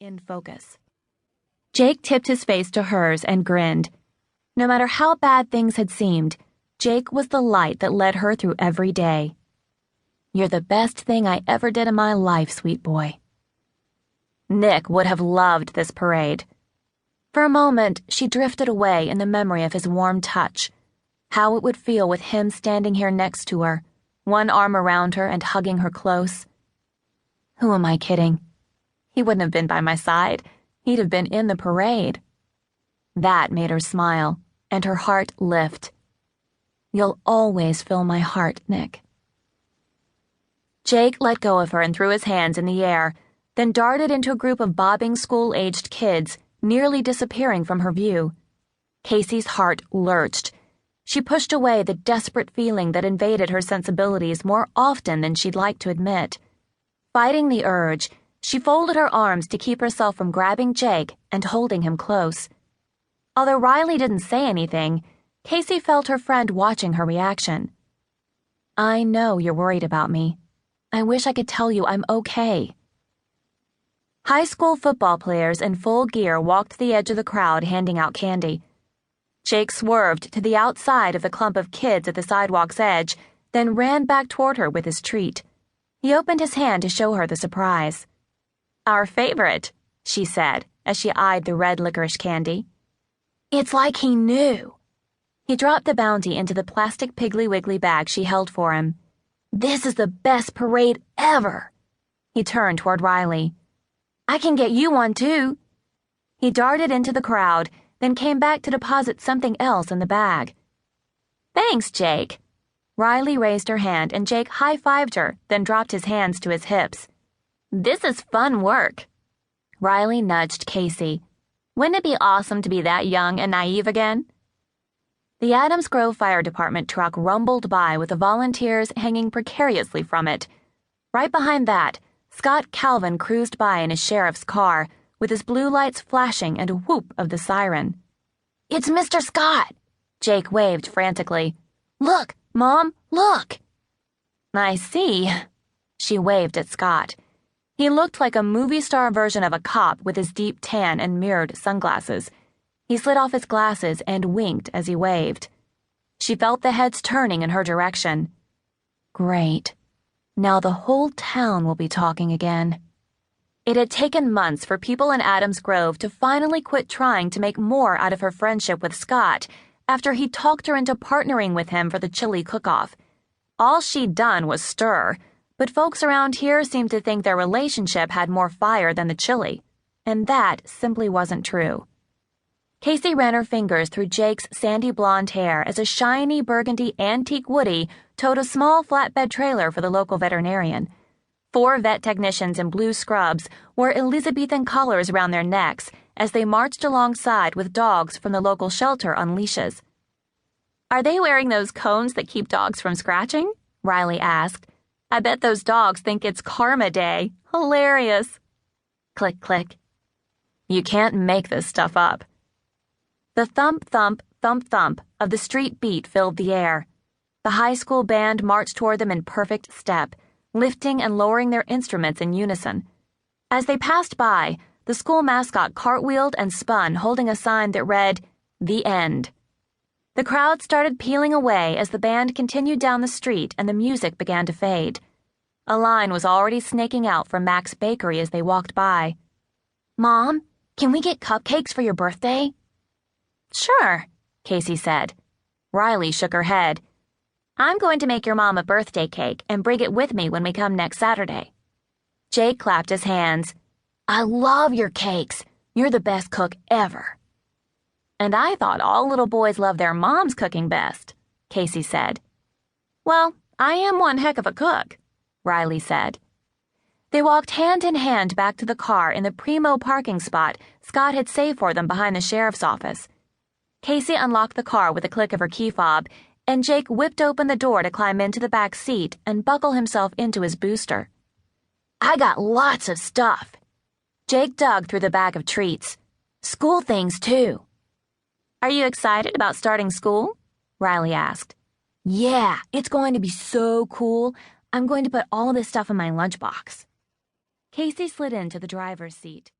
in focus. Jake tipped his face to hers and grinned. No matter how bad things had seemed, Jake was the light that led her through every day. "You're the best thing I ever did in my life, sweet boy." Nick would have loved this parade. For a moment, she drifted away in the memory of his warm touch, how it would feel with him standing here next to her, one arm around her and hugging her close. Who am I kidding? He wouldn't have been by my side. He'd have been in the parade. That made her smile, and her heart lift. "You'll always fill my heart, Nick." Jake let go of her and threw his hands in the air, then darted into a group of bobbing school-aged kids, nearly disappearing from her view. Kasey's heart lurched. She pushed away the desperate feeling that invaded her sensibilities more often than she'd like to admit. Fighting the urge, she folded her arms to keep herself from grabbing Jake and holding him close. Although Riley didn't say anything, Kasey felt her friend watching her reaction. "I know you're worried about me. I wish I could tell you I'm okay." High school football players in full gear walked the edge of the crowd handing out candy. Jake swerved to the outside of the clump of kids at the sidewalk's edge, then ran back toward her with his treat. He opened his hand to show her the surprise. "Our favorite," she said as she eyed the red licorice candy. "It's like he knew." He dropped the bounty into the plastic Piggly Wiggly bag she held for him. "This is the best parade ever." He turned toward Riley. "I can get you one, too." He darted into the crowd, then came back to deposit something else in the bag. "Thanks, Jake." Riley raised her hand and Jake high-fived her, then dropped his hands to his hips. "This is fun work." Riley nudged Kasey. "Wouldn't it be awesome to be that young and naive again?" The Adams Grove Fire Department truck rumbled by with the volunteers hanging precariously from it. Right behind that, Scott Calvin cruised by in his sheriff's car, with his blue lights flashing and a whoop of the siren. "It's Mr. Scott!" Jake waved frantically. "Look, Mom, look!" "I see." She waved at Scott. He looked like a movie star version of a cop with his deep tan and mirrored sunglasses. He slid off his glasses and winked as he waved. She felt the heads turning in her direction. Great. Now the whole town will be talking again. It had taken months for people in Adams Grove to finally quit trying to make more out of her friendship with Scott after he talked her into partnering with him for the chili cook-off. All she'd done was stir, but folks around here seemed to think their relationship had more fire than the chili, and that simply wasn't true. Kasey ran her fingers through Jake's sandy blonde hair as a shiny burgundy antique Woody towed a small flatbed trailer for the local veterinarian. 4 vet technicians in blue scrubs wore Elizabethan collars around their necks as they marched alongside with dogs from the local shelter on leashes. "Are they wearing those cones that keep dogs from scratching?" Riley asked. "I bet those dogs think it's Karma Day. Hilarious." Click, click. You can't make this stuff up. The thump, thump, thump, thump of the street beat filled the air. The high school band marched toward them in perfect step, lifting and lowering their instruments in unison. As they passed by, the school mascot cartwheeled and spun, holding a sign that read, "The End." The crowd started peeling away as the band continued down the street and the music began to fade. A line was already snaking out from Mac's Bakery as they walked by. "Mom, can we get cupcakes for your birthday?" "Sure," Kasey said. Riley shook her head. "I'm going to make your mom a birthday cake and bring it with me when we come next Saturday." Jake clapped his hands. "I love your cakes. You're the best cook ever." "And I thought all little boys love their moms cooking best," Kasey said. "Well, I am one heck of a cook," Riley said. They walked hand in hand back to the car in the primo parking spot Scott had saved for them behind the sheriff's office. Kasey unlocked the car with a click of her key fob, and Jake whipped open the door to climb into the back seat and buckle himself into his booster. "I got lots of stuff." Jake dug through the bag of treats. "School things, too." "Are you excited about starting school?" Riley asked. "Yeah, it's going to be so cool. I'm going to put all this stuff in my lunchbox." Kasey slid into the driver's seat.